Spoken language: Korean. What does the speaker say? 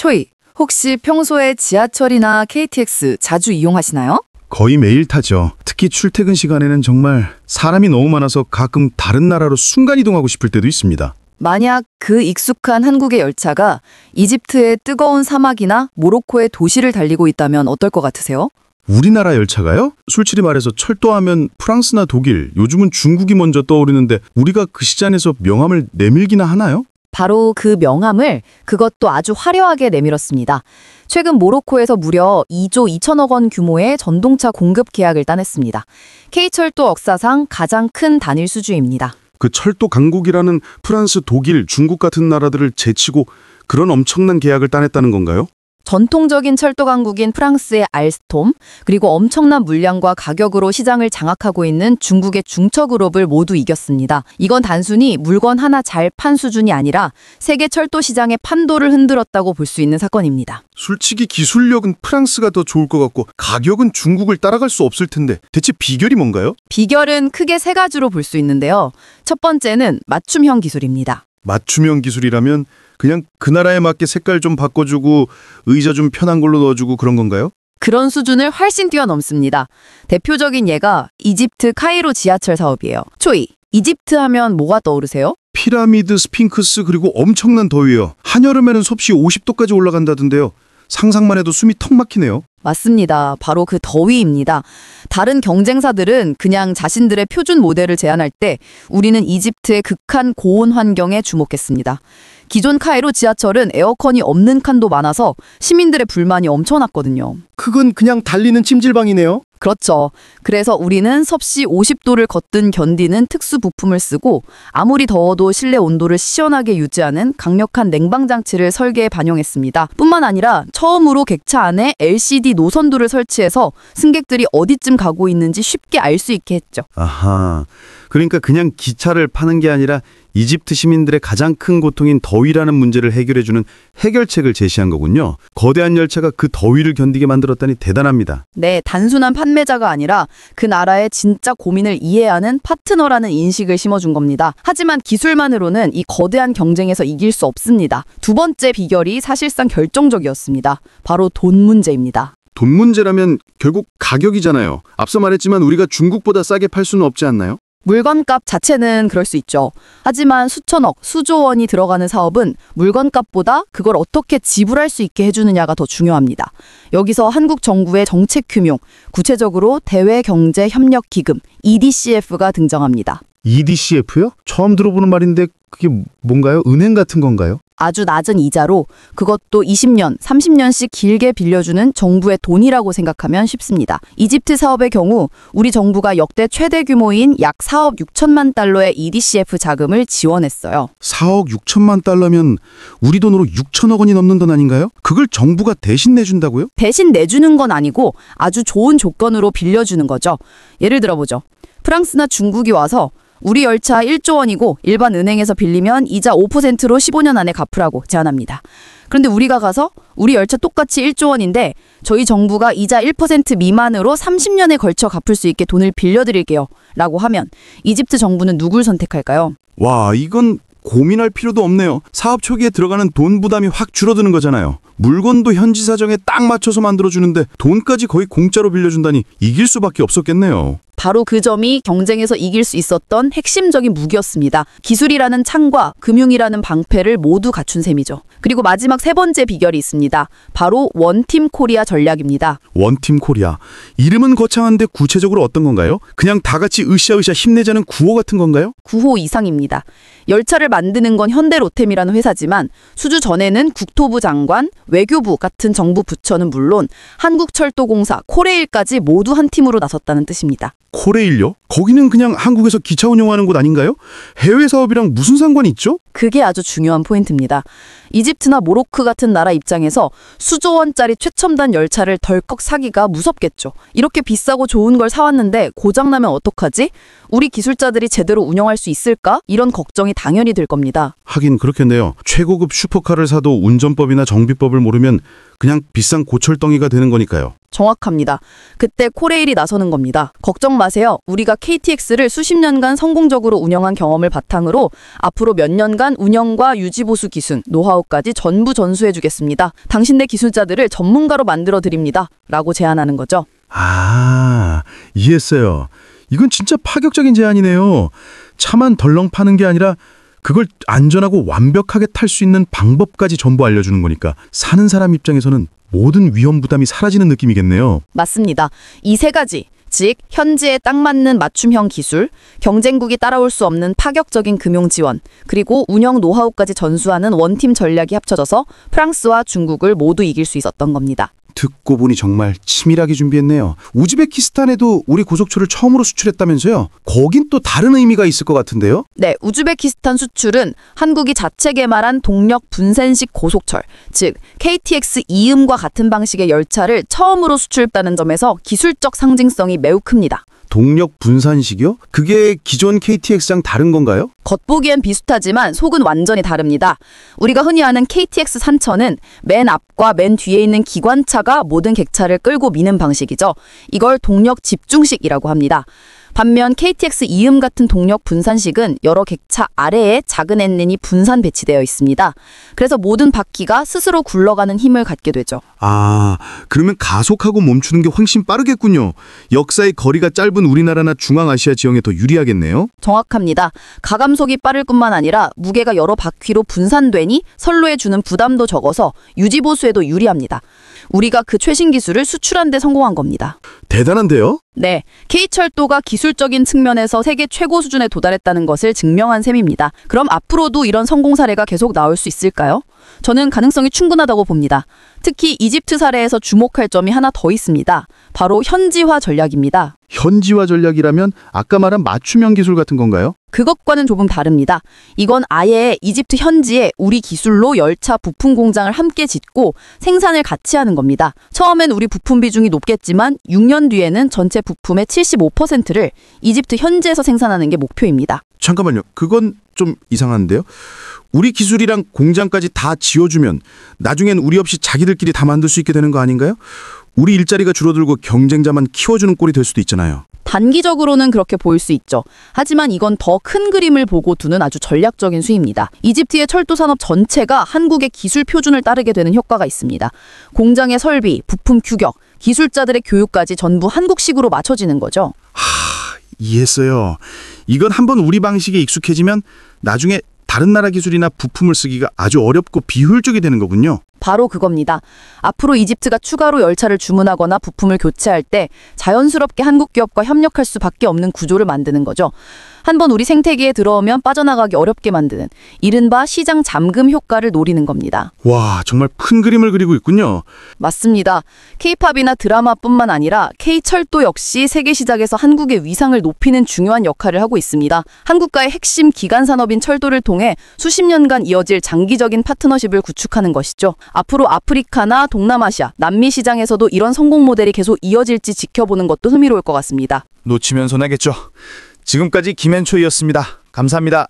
초이, 혹시 평소에 지하철이나 KTX 자주 이용하시나요? 거의 매일 타죠. 특히 출퇴근 시간에는 정말 사람이 너무 많아서 가끔 다른 나라로 순간 이동하고 싶을 때도 있습니다. 만약 그 익숙한 한국의 열차가 이집트의 뜨거운 사막이나 모로코의 도시를 달리고 있다면 어떨 것 같으세요? 우리나라 열차가요? 솔직히 말해서 철도하면 프랑스나 독일, 요즘은 중국이 먼저 떠오르는데 우리가 그 시장에서 명함을 내밀기나 하나요? 바로 그 명함을 그것도 아주 화려하게 내밀었습니다. 최근 모로코에서 무려 2조 2천억 원 규모의 전동차 공급 계약을 따냈습니다. K철도 역사상 가장 큰 단일 수주입니다. 그 철도 강국이라는 프랑스, 독일, 중국 같은 나라들을 제치고 그런 엄청난 계약을 따냈다는 건가요? 전통적인 철도 강국인 프랑스의 알스톰, 그리고 엄청난 물량과 가격으로 시장을 장악하고 있는 중국의 중처그룹을 모두 이겼습니다. 이건 단순히 물건 하나 잘 판 수준이 아니라 세계 철도 시장의 판도를 흔들었다고 볼 수 있는 사건입니다. 솔직히 기술력은 프랑스가 더 좋을 것 같고 가격은 중국을 따라갈 수 없을 텐데 대체 비결이 뭔가요? 비결은 크게 세 가지로 볼 수 있는데요. 첫 번째는 맞춤형 기술입니다. 맞춤형 기술이라면 그냥 그 나라에 맞게 색깔 좀 바꿔주고 의자 좀 편한 걸로 넣어주고 그런 건가요? 그런 수준을 훨씬 뛰어넘습니다. 대표적인 예가 이집트 카이로 지하철 사업이에요. 초이, 이집트 하면 뭐가 떠오르세요? 피라미드, 스핑크스 그리고 엄청난 더위요. 한여름에는 섭씨 50도까지 올라간다던데요. 상상만 해도 숨이 턱 막히네요. 맞습니다. 바로 그 더위입니다. 다른 경쟁사들은 그냥 자신들의 표준 모델을 제안할 때 우리는 이집트의 극한 고온 환경에 주목했습니다. 기존 카이로 지하철은 에어컨이 없는 칸도 많아서 시민들의 불만이 엄청났거든요. 그건 그냥 달리는 찜질방이네요. 그렇죠. 그래서 우리는 섭씨 50도를 거뜬 견디는 특수 부품을 쓰고 아무리 더워도 실내 온도를 시원하게 유지하는 강력한 냉방 장치를 설계에 반영했습니다. 뿐만 아니라 처음으로 객차 안에 LCD 노선도를 설치해서 승객들이 어디쯤 가고 있는지 쉽게 알 수 있게 했죠. 아하, 그러니까 그냥 기차를 파는 게 아니라 이집트 시민들의 가장 큰 고통인 더위라는 문제를 해결해주는 해결책을 제시한 거군요. 거대한 열차가 그 더위를 견디게 만들었다니 대단합니다. 네, 단순한 판매자가 아니라 그 나라의 진짜 고민을 이해하는 파트너라는 인식을 심어준 겁니다. 하지만 기술만으로는 이 거대한 경쟁에서 이길 수 없습니다. 두 번째 비결이 사실상 결정적이었습니다. 바로 돈 문제입니다. 돈 문제라면 결국 가격이잖아요. 앞서 말했지만 우리가 중국보다 싸게 팔 수는 없지 않나요? 물건값 자체는 그럴 수 있죠. 하지만 수천억, 수조 원이 들어가는 사업은 물건값보다 그걸 어떻게 지불할 수 있게 해주느냐가 더 중요합니다. 여기서 한국 정부의 정책 규모, 구체적으로 대외경제협력기금 EDCF가 등장합니다. EDCF요? 처음 들어보는 말인데 그게 뭔가요? 은행 같은 건가요? 아주 낮은 이자로 그것도 20년, 30년씩 길게 빌려주는 정부의 돈이라고 생각하면 쉽습니다. 이집트 사업의 경우 우리 정부가 역대 최대 규모인 약 4억 6천만 달러의 EDCF 자금을 지원했어요. 4억 6천만 달러면 우리 돈으로 6천억 원이 넘는 돈 아닌가요? 그걸 정부가 대신 내준다고요? 대신 내주는 건 아니고 아주 좋은 조건으로 빌려주는 거죠. 예를 들어보죠. 프랑스나 중국이 와서 우리 열차 1조 원이고 일반 은행에서 빌리면 이자 5%로 15년 안에 갚으라고 제안합니다. 그런데 우리가 가서 우리 열차 똑같이 1조 원인데 저희 정부가 이자 1% 미만으로 30년에 걸쳐 갚을 수 있게 돈을 빌려드릴게요 라고 하면 이집트 정부는 누굴 선택할까요? 와, 이건 고민할 필요도 없네요. 사업 초기에 들어가는 돈 부담이 확 줄어드는 거잖아요. 물건도 현지 사정에 딱 맞춰서 만들어주는데 돈까지 거의 공짜로 빌려준다니 이길 수밖에 없었겠네요. 바로 그 점이 경쟁에서 이길 수 있었던 핵심적인 무기였습니다. 기술이라는 창과 금융이라는 방패를 모두 갖춘 셈이죠. 그리고 마지막 세 번째 비결이 있습니다. 바로 원팀 코리아 전략입니다. 원팀 코리아. 이름은 거창한데 구체적으로 어떤 건가요? 그냥 다 같이 으쌰으쌰 힘내자는 구호 같은 건가요? 구호 이상입니다. 열차를 만드는 건 현대로템이라는 회사지만 수주 전에는 국토부 장관, 외교부 같은 정부 부처는 물론 한국철도공사, 코레일까지 모두 한 팀으로 나섰다는 뜻입니다. 코레일요? 거기는 그냥 한국에서 기차 운영하는 곳 아닌가요? 해외 사업이랑 무슨 상관이 있죠? 그게 아주 중요한 포인트입니다. 이집트나 모로코 같은 나라 입장에서 수조 원짜리 최첨단 열차를 덜컥 사기가 무섭겠죠. 이렇게 비싸고 좋은 걸 사왔는데 고장나면 어떡하지? 우리 기술자들이 제대로 운영할 수 있을까? 이런 걱정이 당연히 들 겁니다. 하긴 그렇겠네요. 최고급 슈퍼카를 사도 운전법이나 정비법을 모르면 그냥 비싼 고철덩이가 되는 거니까요. 정확합니다. 그때 코레일이 나서는 겁니다. 걱정 마세요. 우리가 KTX를 수십 년간 성공적으로 운영한 경험을 바탕으로 앞으로 몇 년간 운영과 유지보수 기술, 노하우까지 전부 전수해 주겠습니다. 당신네 기술자들을 전문가로 만들어 드립니다. 라고 제안하는 거죠. 아, 이해했어요. 이건 진짜 파격적인 제안이네요. 차만 덜렁 파는 게 아니라 그걸 안전하고 완벽하게 탈 수 있는 방법까지 전부 알려주는 거니까 사는 사람 입장에서는 모든 위험 부담이 사라지는 느낌이겠네요. 맞습니다. 이 세 가지, 즉 현지에 딱 맞는 맞춤형 기술, 경쟁국이 따라올 수 없는 파격적인 금융 지원, 그리고 운영 노하우까지 전수하는 원팀 전략이 합쳐져서 프랑스와 중국을 모두 이길 수 있었던 겁니다. 듣고 보니 정말 치밀하게 준비했네요. 우즈베키스탄에도 우리 고속철을 처음으로 수출했다면서요? 거긴 또 다른 의미가 있을 것 같은데요? 네, 우즈베키스탄 수출은 한국이 자체 개발한 동력 분산식 고속철, 즉 KTX 이음과 같은 방식의 열차를 처음으로 수출했다는 점에서 기술적 상징성이 매우 큽니다. 동력 분산식이요? 그게 기존 KTX랑 다른 건가요? 겉보기엔 비슷하지만 속은 완전히 다릅니다. 우리가 흔히 아는 KTX 산천은 맨 앞과 맨 뒤에 있는 기관차가 모든 객차를 끌고 미는 방식이죠. 이걸 동력 집중식이라고 합니다. 반면 KTX 이음 같은 동력 분산식은 여러 객차 아래에 작은 엔진이 분산 배치되어 있습니다. 그래서 모든 바퀴가 스스로 굴러가는 힘을 갖게 되죠. 아, 그러면 가속하고 멈추는 게 훨씬 빠르겠군요. 역사의 거리가 짧은 우리나라나 중앙아시아 지형에 더 유리하겠네요. 정확합니다. 가감속이 빠를 뿐만 아니라 무게가 여러 바퀴로 분산되니 선로에 주는 부담도 적어서 유지보수에도 유리합니다. 우리가 그 최신 기술을 수출한 데 성공한 겁니다. 대단한데요? 네, K철도가 기술적인 측면에서 세계 최고 수준에 도달했다는 것을 증명한 셈입니다. 그럼 앞으로도 이런 성공 사례가 계속 나올 수 있을까요? 저는 가능성이 충분하다고 봅니다. 특히 이집트 사례에서 주목할 점이 하나 더 있습니다. 바로 현지화 전략입니다. 현지화 전략이라면 아까 말한 맞춤형 기술 같은 건가요? 그것과는 조금 다릅니다. 이건 아예 이집트 현지에 우리 기술로 열차 부품 공장을 함께 짓고 생산을 같이 하는 겁니다. 처음엔 우리 부품 비중이 높겠지만 6년 뒤에는 전체 부품의 75%를 이집트 현지에서 생산하는 게 목표입니다. 잠깐만요. 그건 좀 이상한데요? 우리 기술이랑 공장까지 다 지어주면 나중엔 우리 없이 자기들끼리 다 만들 수 있게 되는 거 아닌가요? 우리 일자리가 줄어들고 경쟁자만 키워주는 꼴이 될 수도 있잖아요. 단기적으로는 그렇게 보일 수 있죠. 하지만 이건 더 큰 그림을 보고 두는 아주 전략적인 수입니다. 이집트의 철도 산업 전체가 한국의 기술 표준을 따르게 되는 효과가 있습니다. 공장의 설비, 부품 규격, 기술자들의 교육까지 전부 한국식으로 맞춰지는 거죠. 이해했어요. 이건 한번 우리 방식에 익숙해지면 나중에 다른 나라 기술이나 부품을 쓰기가 아주 어렵고 비효율적이 되는 거군요. 바로 그겁니다. 앞으로 이집트가 추가로 열차를 주문하거나 부품을 교체할 때 자연스럽게 한국 기업과 협력할 수밖에 없는 구조를 만드는 거죠. 한번 우리 생태계에 들어오면 빠져나가기 어렵게 만드는 이른바 시장 잠금 효과를 노리는 겁니다. 와, 정말 큰 그림을 그리고 있군요. 맞습니다. K-팝이나 드라마뿐만 아니라 K철도 역시 세계 시장에서 한국의 위상을 높이는 중요한 역할을 하고 있습니다. 한국과의 핵심 기간 산업인 철도를 통해 수십 년간 이어질 장기적인 파트너십을 구축하는 것이죠. 앞으로 아프리카나 동남아시아, 남미 시장에서도 이런 성공 모델이 계속 이어질지 지켜보는 것도 흥미로울 것 같습니다. 놓치면 손해겠죠. 지금까지 김앤초이였습니다. 감사합니다.